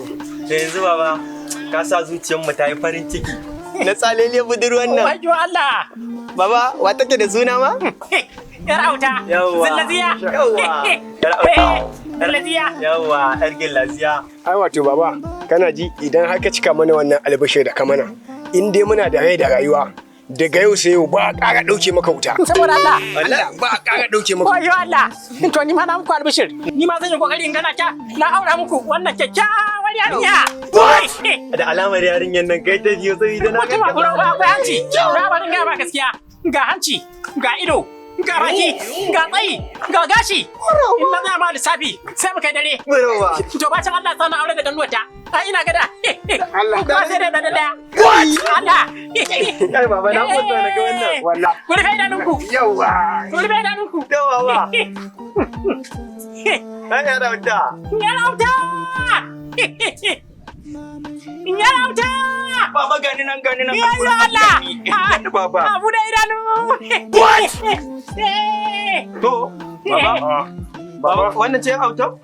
Da yanzu baba, ka sa zuciyarmu ta yi farin ciki. Na tsalele budurwan nan. Wajo Allah. Baba, wa take da suna ma? Yar auta. Yawwa. Zillaziya. Yawwa. Yar auta. Zillaziya. Yawwa, yar gillaziya. Ai wato baba, kana ji idan har ka cika mana wannan albashir da ka mana, in dai muna da rai da rayuwa, daga yau sai yau ba a ƙara ɗauke maka wuta. Saboda Allah. Allah ba a ƙara ɗauke maka wuta. Wajo Allah. To ni ma na muku albishir. Ni ma zan yi kokari in gana ka na aura muku wannan kyakkyawar yarinya. Da alamar yarinyar nan kai ta biyo saboda na Mutum ba akwai hanci. Na barin ga ba gaskiya. Ga hanci, ga ido, ga baki, ga tsayi, ga gashi. In na zama lissafi sai mu kai dare. Barawa. To bacin Allah sana aure da ganuwata. Ai ina gada. Allah. Ba sai da daya. Allah. Kai baba na mutu na ga wannan. Wallahi. Ku rufe idanunku. Yawwa. Ku rufe idanunku. Yawa ba. Ai yara wuta. Yarauta! Yarauta! Baba gani nan gani nan. Ya Allah! Gani baba. Abu da idanu! What? To, baba. Baba, wannan ce auto?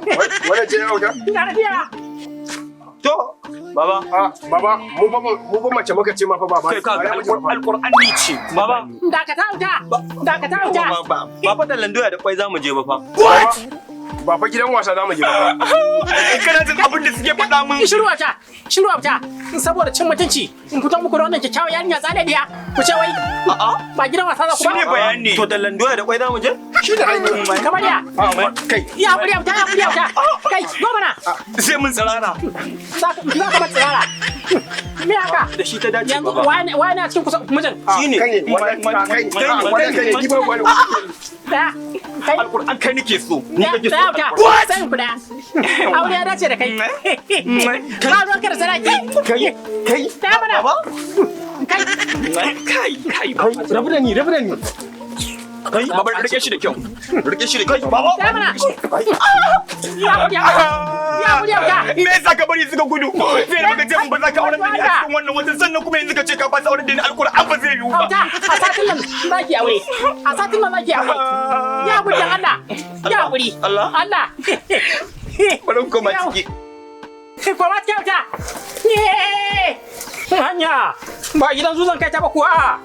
Wannan ce auta? Ina tafiya! To, baba. Baba, mu fa mace muka ce ma fa baba. Kai ka ga alƙur'ani ce. Baba. Dakata wuta! Dakata wuta! Baba da landoya da kwai za mu je ba fa. What? Ba fa gidan wasa za mu je ba. Kana jin abin da suke faɗa min. Shiru wata! Shiru wata! Saboda cin mutunci, in fito muku da wannan kyakkyawar yarinya tsale diya. Ku ce wai, ba gidan wasa za ku Shi ba? ne bayani. To da landoya da kwai za mu je? Shi da hanyar. Kamar ya! Kai. Ya kuri wuta, ya kuri wuta! Kai, zo mana! Sai mun tsirara. Za ka bar tsirara. Me haka? Da shi ta dace Yanzu baba. wani a cikin kusa mijin? Shi ne. Kai ne. Wannan kai ne. Ni ba wani. Daya. Kai. Alƙur'an kai nake so. Ni kake so. Daya wuta. Sai ku daya. Aure ya dace da kai. Ka zo ka da saraki. Kai. Daya mana. Baba. Kai. Kai. Rabu da ni. Kai, baba rike shi da kyau. Rike shi da kyau. Baba. Daya mana. Ya kuri wuta. Ya kuri wuta. Me yasa ka bari suka gudu? Sai da ce mun ba za ka aure da ni a cikin wannan wajen sannan kuma yanzu ka ce ka ba aure da ni alƙur'an ba zai yiwu ba. Auta, a satin nan za ki aure. A satin nan za ki aure. Ya kuri dan Allah. Ya kuri. Allah. Allah. Bari mu koma ciki. Koma kyauta. Hanya. Ba gidan zuzan kai ta ba kuwa.